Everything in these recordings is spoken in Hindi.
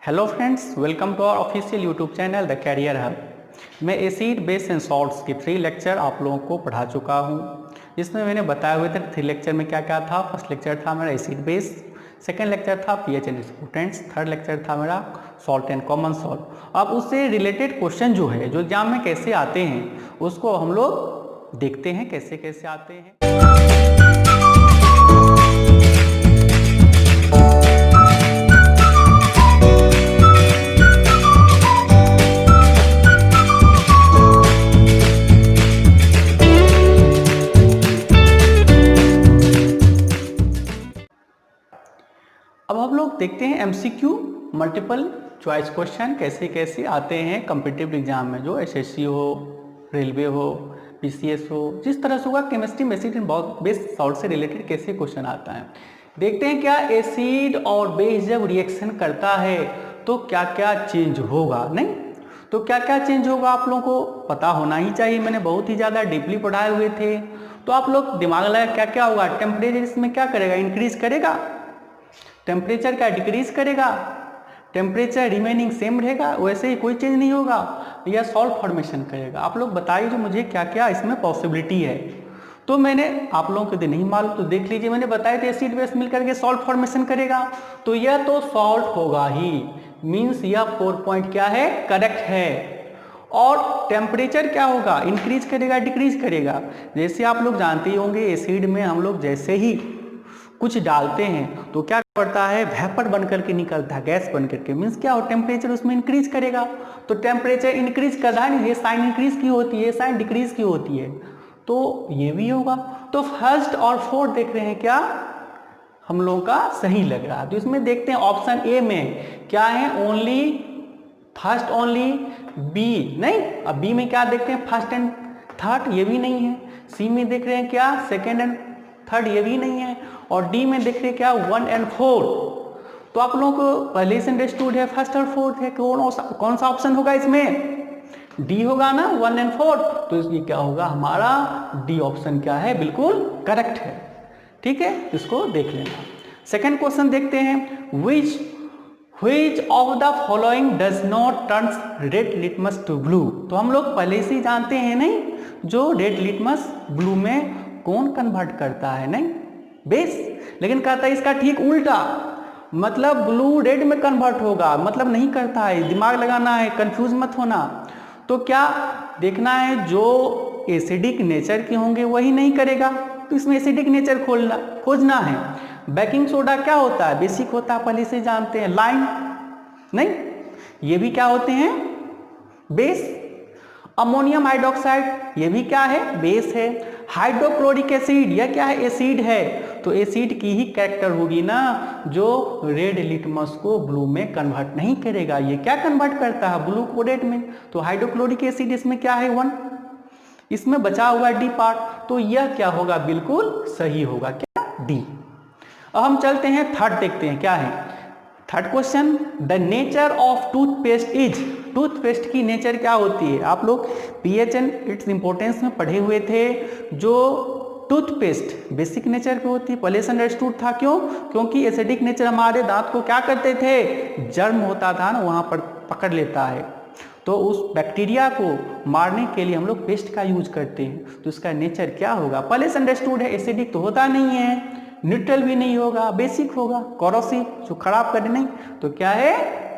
Hello friends, welcome to our official YouTube channel the career hub. मैं एसिड बेस एंड सॉल्ट्स के 3 लेक्चर आप लोगों को पढ़ा चुका हूँ, जिसमें मैंने बताए हुए थे 3 लेक्चर में क्या क्या था। फर्स्ट लेक्चर था मेरा एसिड बेस, सेकेंड लेक्चर था pH and students, third lecture था मेरा सॉल्ट एंड कॉमन सॉल्ट। अब उससे रिलेटेड क्वेश्चन जो है जो एग्जाम में कैसे आते हैं उसको हम लोग देखते हैं कैसे कैसे आते हैं। अब हम लोग देखते हैं एमसीक्यू मल्टीपल चॉइस क्वेश्चन कैसे कैसे आते हैं कम्पिटिटिव एग्जाम में, जो एसएससी हो, रेलवे हो, पीसीएस हो, जिस तरह से होगा केमिस्ट्री में एसिड एंड बेस सॉल्ट से रिलेटेड कैसे क्वेश्चन आता है। देखते हैं क्या एसिड और बेस जब रिएक्शन करता है तो क्या क्या चेंज होगा। नहीं तो क्या क्या चेंज होगा आप लोगों को पता होना ही चाहिए। मैंने बहुत ही ज़्यादा डीपली पढ़ाए हुए थे, तो आप लोग दिमाग लगाए क्या क्या होगा। टेम्परेचर इसमें क्या करेगा, इंक्रीज करेगा। टेम्परेचर क्या डिक्रीज करेगा। टेम्परेचर रिमेनिंग सेम रहेगा, वैसे ही कोई चेंज नहीं होगा, या सॉल्ट फॉर्मेशन करेगा। आप लोग बताइए जो मुझे क्या क्या इसमें पॉसिबिलिटी है। तो मैंने आप लोगों को यदि नहीं मालूम तो देख लीजिए, मैंने बताया था एसिड बेस मिलकर के सॉल्ट फॉर्मेशन करेगा, तो यह तो सॉल्ट होगा ही, मीन्स यह 4 पॉइंट क्या है, करेक्ट है। और टेम्परेचर क्या होगा, इंक्रीज करेगा डिक्रीज करेगा। जैसे आप लोग जानते ही होंगे एसिड में हम लोग जैसे ही कुछ डालते हैं तो क्या करता है, वेपर बन करके निकलता है, गैस बन करके, मीन्स क्या हो, टेम्परेचर उसमें इंक्रीज करेगा। तो टेम्परेचर इंक्रीज कर रहा है, ये साइन इंक्रीज की होती है, ये साइन डिक्रीज की होती है, तो ये भी होगा। तो फर्स्ट और फोर्थ देख रहे हैं क्या हम लोगों का सही लग रहा है। तो इसमें देखते हैं ऑप्शन ए में क्या है, ओनली फर्स्ट ओनली बी, नहीं। अब बी में क्या देखते हैं, फर्स्ट एंड थर्ड, ये भी नहीं है। सी में देख रहे हैं क्या, सेकेंड एंड थर्ड, ये भी नहीं है। और डी में देख रहे हैं क्या, 1 और 4। तो आप लोगों को पहले से अंडरस्टूड है फर्स्ट और फोर्थ है, कौन सा ऑप्शन होगा इसमें, डी होगा ना, 1 और 4। तो ये क्या होगा, हमारा डी ऑप्शन क्या है, बिल्कुल करेक्ट है। ठीक है, इसको देख लेना। सेकेंड क्वेश्चन देखते हैं, which of the following does not turn red litmus to blue। तो हम लोग पहले से ही जानते हैं नहीं, जो रेड लिटमस ब्लू में कौन कन्वर्ट करता है, नहीं बेस। लेकिन कहता है इसका ठीक उल्टा, मतलब ब्लू रेड में कन्वर्ट होगा, मतलब नहीं करता है। दिमाग लगाना है, कंफ्यूज मत होना। तो क्या देखना है, जो एसिडिक नेचर के होंगे वही नहीं करेगा, तो इसमें एसिडिक नेचर खोजना है। बेकिंग सोडा क्या होता है, बेसिक होता है, पहले से जानते हैं। लाइम नहीं, ये भी क्या होते हैं, बेस। अमोनियम हाइड्रोक्साइड ये भी क्या है, बेस है। हाइड्रोक्लोरिक एसिड यह क्या है, एसिड है। तो एसिड की ही कैरेक्टर होगी ना, जो रेड लिटमस को ब्लू में कन्वर्ट नहीं करेगा। ये क्या कन्वर्ट करता है, ब्लू को रेड में। तो हाइड्रोक्लोरिक एसिड इसमें क्या है, 1। इसमें बचा हुआ डी पार्ट, तो यह क्या होगा, बिल्कुल सही होगा, क्या, डी। अब हम चलते हैं थर्ड, देखते हैं क्या है third question. The nature of toothpaste is, toothpaste की नेचर क्या होती है। आप लोग पीएच एंड इट्स इंपॉर्टेंस में पढ़े हुए थे। जो टूथपेस्ट बेसिक नेचर की होती है, पहले से अंडरस्टूड था। क्यों, क्योंकि एसिडिक नेचर हमारे दांत को क्या करते थे, जर्म होता था ना, वहां पर पकड़ लेता है। तो उस बैक्टीरिया को मारने के लिए हम लोग पेस्ट का यूज करते हैं। तो इसका नेचर क्या होगा, पहले से अंडरस्टूड है, एसिडिक तो होता नहीं है, न्यूट्रल भी नहीं होगा, बेसिक होगा, कोरोसिव जो खराब करे नहीं। तो क्या है,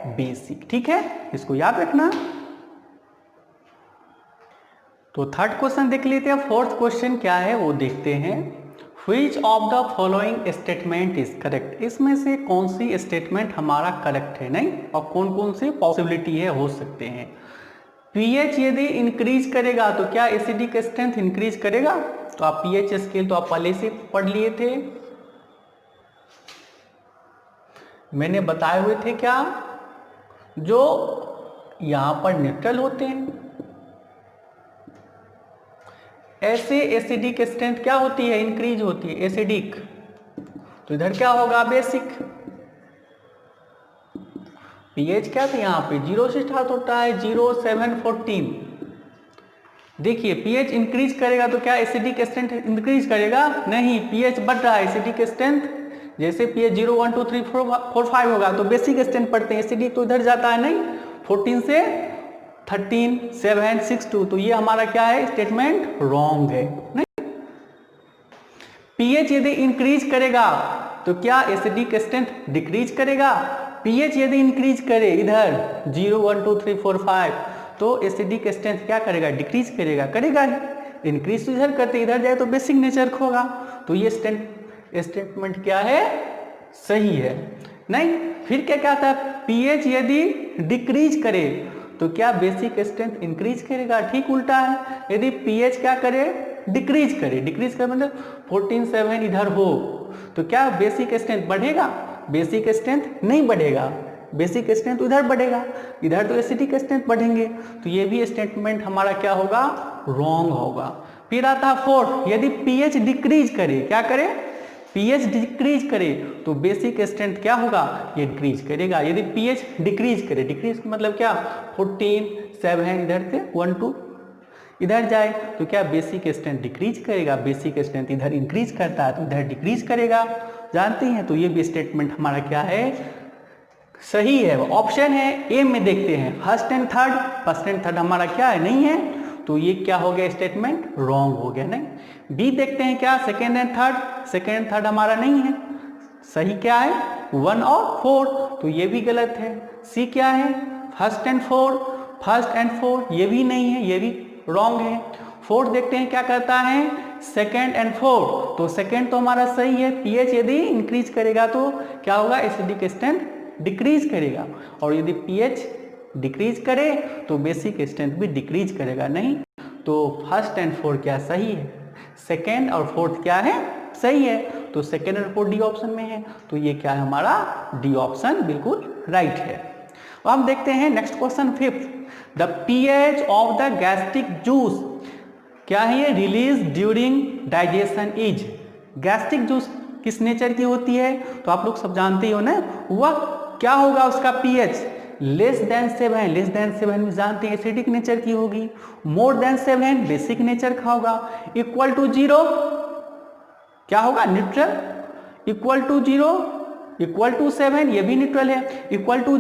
बेसिक। ठीक है, इसको याद रखना। तो थर्ड क्वेश्चन देख लेते हैं। फोर्थ क्वेश्चन क्या है वो देखते हैं। Which of the following statement is correct। इसमें से कौन सी स्टेटमेंट हमारा करेक्ट है, नहीं, और कौन कौन सी पॉसिबिलिटी है, हो सकते हैं। पीएच यदि इंक्रीज करेगा तो क्या एसिडिक स्ट्रेंथ इंक्रीज करेगा। तो आप पीएच स्केल तो आप पहले से पढ़ लिए थे, मैंने बताए हुए थे क्या, जो यहां पर न्यूट्रल होते हैं, ऐसे एसिडिक स्ट्रेंथ क्या होती है, इंक्रीज होती है, एसिडिक। तो इधर क्या होगा, बेसिक। पीएच क्या था, यहाँ पे 0 से स्टार्ट होता है, 0, 7, 14। देखिए पीएच इंक्रीज करेगा तो क्या एसिडिक स्ट्रेंथ इंक्रीज करेगा, नहीं, पीएच बढ़ रहा है, एसिडिक स्ट्रेंथ जैसे pH 0 1 2 3 4 5 होगा तो बेसिक स्ट्रेंथ पढ़ते हैं, एसिडिक तो इधर जाता है नहीं, 14 से 13 7 6 2, तो ये हमारा क्या है, स्टेटमेंट रॉन्ग है नहीं। pH यदि इंक्रीज करेगा तो क्या एसिडिक स्ट्रेंथ डिक्रीज करेगा, pH यदि इंक्रीज करे इधर 0 1 2 3 4 5 तो एसिडिक स्ट्रेंथ क्या करेगा, डिक्रीज करेगा, करेगा ही, इंक्रीज तो इधर करते इधर जाए तो बेसिक नेचर होगा, तो ये स्टेटमेंट क्या है, सही है नहीं। फिर क्या कहता है, pH यदि डिक्रीज करे तो क्या बेसिक स्ट्रेंथ इंक्रीज करेगा, ठीक उल्टा है, यदि pH क्या करे, डिक्रीज करे, डिक्रीज करे मतलब 14 7 इधर हो तो क्या बेसिक स्ट्रेंथ बढ़ेगा, बेसिक स्ट्रेंथ नहीं बढ़ेगा, बेसिक स्ट्रेंथ उधर बढ़ेगा, इधर तो एसिडिक स्ट्रेंथ बढ़ेंगे, तो ये भी स्टेटमेंट हमारा क्या होगा, रॉन्ग होगा। फिर आता है फोर्थ, यदि pH डिक्रीज करे, क्या करे, pH डिक्रीज करे तो बेसिक स्ट्रेंथ क्या होगा, ये डिक्रीज करेगा, यदि pH डिक्रीज करे, डिक्रीज मतलब क्या, 14 7 इधर से 1 2 इधर जाए तो क्या बेसिक स्ट्रेंथ डिक्रीज करेगा, बेसिक स्ट्रेंथ इधर इंक्रीज करता है तो इधर डिक्रीज करेगा, जानते हैं, तो ये भी स्टेटमेंट हमारा क्या है, सही है। ऑप्शन है ए में देखते हैं, फर्स्ट एंड थर्ड हमारा क्या है, नहीं है, तो ये क्या हो गया, स्टेटमेंट रॉन्ग हो गया नहीं। बी देखते हैं क्या, सेकेंड एंड थर्ड हमारा नहीं है, सही क्या है 1 और 4, तो ये भी गलत है। सी क्या है, फर्स्ट एंड फोर्थ, ये भी नहीं है, ये भी रॉन्ग है। फोर्थ देखते हैं क्या करता है, सेकेंड एंड फोर्थ, तो सेकेंड तो हमारा सही है, pH यदि इंक्रीज करेगा तो क्या होगा, एसिडिक स्ट्रेंथ डिक्रीज करेगा, और यदि pH डिक्रीज करे तो बेसिक स्ट्रेंथ भी डिक्रीज करेगा नहीं, तो फर्स्ट एंड फोर्थ क्या सही है, सेकेंड और फोर्थ क्या है, सही है, तो सेकेंड और फोर्थ डी ऑप्शन में है, तो ये क्या है हमारा, डी ऑप्शन बिल्कुल राइट है। अब हम देखते हैं next question fifth, the pH of the gastric juice क्या है, ये release during digestion is, gastric juice किस नेचर की होती है, तो आप लोग सब जानते ही हो ना, वह क्या होगा उसका pH लेस देन 7 में जानते हैं एसिडिक नेचर की होगी, मोर देन 7 बेसिक नेचर का होगा, इक्वल टू 0 क्या होगा, neutral, equal to 0 equal to 7 ये भी न्यूट्रल है, इक्वल टू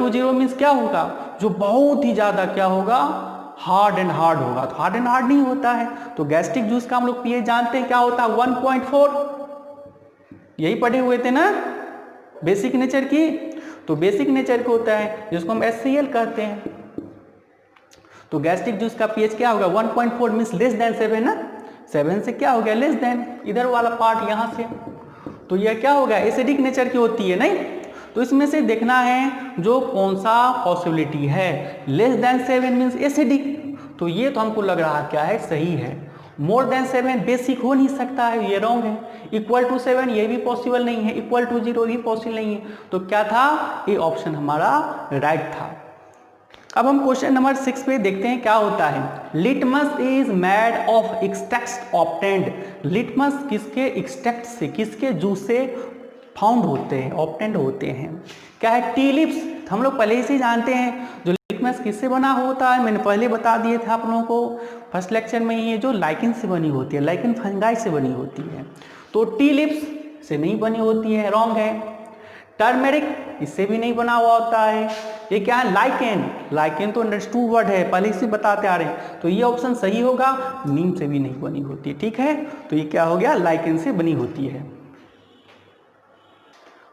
0 मीन्स क्या होगा, जो बहुत ही ज्यादा क्या होगा, हार्ड एंड हार्ड होगा, तो हार्ड एंड हार्ड नहीं होता है, तो गैस्ट्रिक जूस का हम लोग pH जानते हैं क्या होता है 1.4, यही पढ़े हुए थे ना बेसिक नेचर की, तो बेसिक नेचर का होता है जिसको हम HCl कहते हैं, तो गैस्ट्रिक जूस का pH क्या होगा 1.4 मीन्स लेस देन 7 ना, 7 से क्या हो गया लेस देन, इधर वाला पार्ट यहाँ से, तो यह क्या होगा एसिडिक नेचर की होती है नहीं, तो इसमें से देखना है जो कौन सा पॉसिबिलिटी है, लेस देन 7 मीन्स एसिडिक, तो ये तो हमको लग रहा क्या है, सही है। मोर देन 7 बेसिक हो नहीं सकता है, ये रॉन्ग है। इक्वल टू 7 ये भी पॉसिबल नहीं है, इक्वल टू 0 भी पॉसिबल नहीं है, तो क्या था, ये ऑप्शन हमारा राइट था। अब हम क्वेश्चन नंबर 6 पे देखते हैं क्या होता है। Litmus is made of extract obtained, litmus किसके एक्सट्रैक्ट से, किसके जूस से फाउंड होते हैं, ऑब्टेंड होते हैं, क्या है, टी लिप्स, हम लोग पहले से जानते हैं जो लिटमस किससे बना होता है, मैंने पहले बता दिए थे आप लोगों को फर्स्ट लेक्चर में, ये जो लाइकिन से बनी होती है, लाइकिन फंगाई से बनी होती है, तो टी लिप्स से नहीं बनी होती है, रॉन्ग है। टर्मेरिक इससे भी नहीं बना हुआ होता है, ये क्या है, लाइकेन, लाइकेन तो अंडरस्टूड वर्ड है, पहले से बताते आ रहे हैं, तो ये ऑप्शन सही होगा, नीम से भी नहीं बनी होती है, ठीक है, तो ये क्या हो गया, लाइकेन से बनी होती है।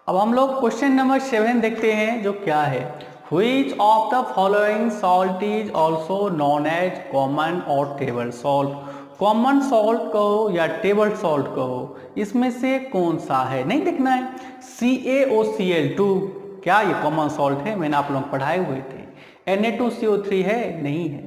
अब हम लोग क्वेश्चन नंबर 7 देखते हैं जो क्या है, which of the following salt is also known as common और टेबल सॉल्ट, कॉमन सॉल्ट कहो या टेबल सॉल्ट कहो, इसमें से कौन सा है, नहीं देखना है। CaOCl2 क्या ये कॉमन सॉल्ट है, मैंने आप लोग पढ़ाए हुए थे। Na2CO3 है, नहीं है।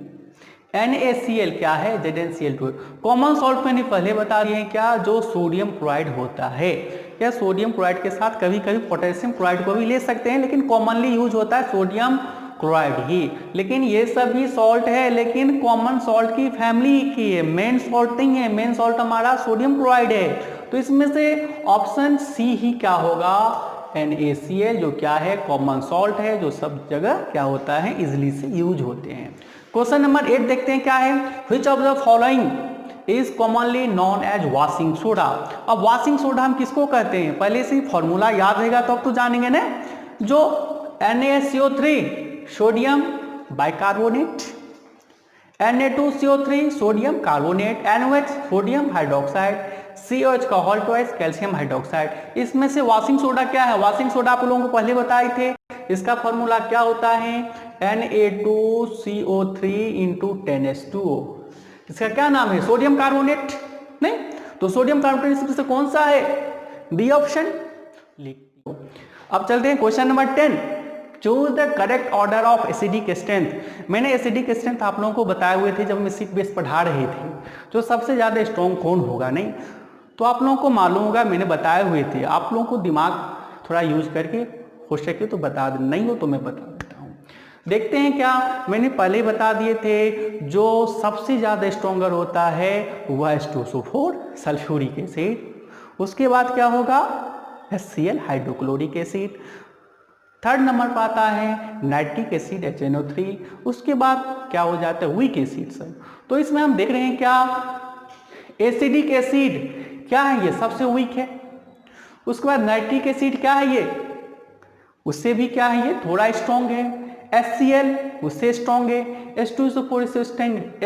NaCl क्या है, ZnCl2। कॉमन सॉल्ट मैंने पहले बता दिए क्या, जो सोडियम क्लोराइड होता है, या सोडियम क्लोराइड के साथ कभी कभी पोटेशियम क्लोराइड को भी ले सकते हैं, लेकिन कॉमनली यूज होता है सोडियम क्लोराइड ही, लेकिन ये सब भी सॉल्ट है, लेकिन कॉमन सॉल्ट की फैमिली की है, मेन सॉल्ट नहीं है, मेन सॉल्ट हमारा सोडियम क्लोराइड है, तो इसमें से ऑप्शन सी ही क्या होगा, NaCl, जो क्या है कॉमन सॉल्ट है, जो सब जगह क्या होता है इजिली से यूज होते हैं। क्वेश्चन नंबर 8 देखते हैं क्या है, which of the following is commonly known as washing soda. अब वॉशिंग सोडा हम किसको कहते हैं, पहले से ही फॉर्मूला याद रहेगा तो अब तो जानेंगे ना। जो NaCO3 sodium bicarbonate, Na2CO3 sodium carbonate, NOH sodium hydroxide, COH का हॉल ट्वाइस कैल्शियम हाइड्रोक्साइड। इसमें से वॉशिंग सोडा क्या है, वॉशिंग सोडा आप लोगों को पहले बताए थे, इसका फॉर्मूला क्या होता है Na2CO3 इंटू 10H2O। इसका क्या नाम है, सोडियम कार्बोनेट नहीं, तो सोडियम कार्बोनेट इसमें से कौन सा है, बी ऑप्शन लिख दो। अब चलते हैं question number 10, choose the correct order of acidic strength. मैंने एसिडिक स्ट्रेंथ आप लोगों को बताए हुए थे जब हम एसिड बेस पढ़ा रहे थे, जो सबसे ज्यादा स्ट्रॉन्ग कौन होगा, नहीं तो आप लोगों को मालूम होगा, मैंने बताए हुए थे, आप लोगों को दिमाग थोड़ा यूज करके हो सके तो बता दें, नहीं हो तो मैं बता देता हूँ। देखते हैं क्या, मैंने पहले ही बता दिए थे, जो सबसे ज्यादा स्ट्रॉन्गर होता है वह H2SO4 सल्फ्यूरिक एसिड, उसके बाद क्या होगा HCl hydrochloric acid, third number पर आता है नाइट्रिक एसिड HNO3, उसके बाद क्या हो जाता है वीक एसिड सर। तो इसमें हम देख रहे हैं क्या, एसिडिक एसिड क्या है, ये सबसे वीक है। उसके बाद नाइट्रिक एसिड क्या है, ये उससे भी क्या है, ये थोड़ा स्ट्रॉन्ग है। HCl उससे स्ट्रॉन्ग है, H2SO4 इससे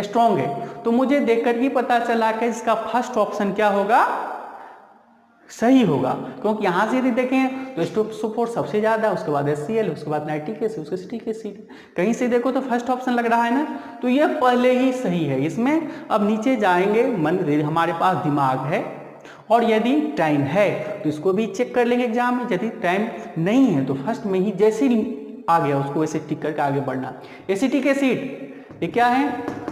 स्ट्रॉन्ग है। तो मुझे देखकर ही पता चला कि इसका फर्स्ट ऑप्शन क्या होगा, सही होगा, क्योंकि यहां से यदि देखें तो H2SO4 सबसे ज्यादा, उसके बाद HCl, उसके बाद नाइट्रिक एसिड, उसके एसिटिक एसिड, कहीं से देखो तो फर्स्ट ऑप्शन लग रहा है ना, तो ये पहले ही सही है। इसमें अब नीचे जाएंगे, मन हमारे पास दिमाग है और यदि टाइम है तो इसको भी चेक कर लेंगे एग्जाम में, यदि टाइम नहीं है तो फर्स्ट में ही जैसे ही आ गया उसको वैसे टिक करके आगे बढ़ना। एसिटिक एसिड ये क्या है,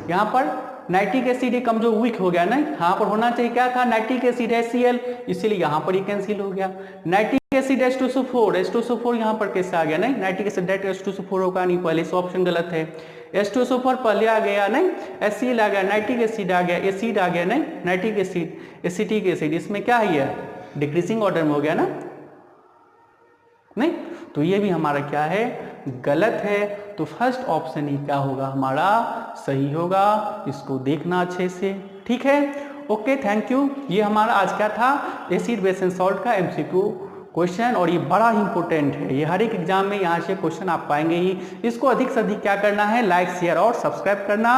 यहाँ पर नाइट्रिक एसिड कम जो वीक हो गया ना, यहाँ पर होना चाहिए क्या था नाइट्रिक एसिड HCl, इसीलिए यहाँ पर ही कैंसिल हो गया। नाइट्रिक एसिड H2SO4 यहाँ पर कैसे आ गया, नहीं नाइट्रिक एसिड डायरेक्ट H2SO4 होगा नहीं, पहले से ऑप्शन गलत है। H2SO4 पहले आ गया, नहीं HCl आ गया, नाइट्रिक एसिड आ गया, एसिड आ गया, नहीं नाइट्रिक एसिड एसिटिक एसिड, इसमें क्या है, ये डिक्रीजिंग ऑर्डर में हो गया ना, नहीं तो ये भी हमारा क्या है, गलत है। तो फर्स्ट ऑप्शन ही क्या होगा, हमारा सही होगा, इसको देखना अच्छे से, ठीक है। Okay thank you. ये हमारा आज क्या था, एसिड बेस एंड सॉल्ट का MCQ क्वेश्चन, और ये बड़ा ही इंपॉर्टेंट है, ये हर एक एग्जाम में यहाँ से क्वेश्चन आप पाएंगे ही। इसको अधिक से अधिक क्या करना है, लाइक शेयर और सब्सक्राइब करना।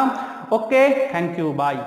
Okay thank you, bye.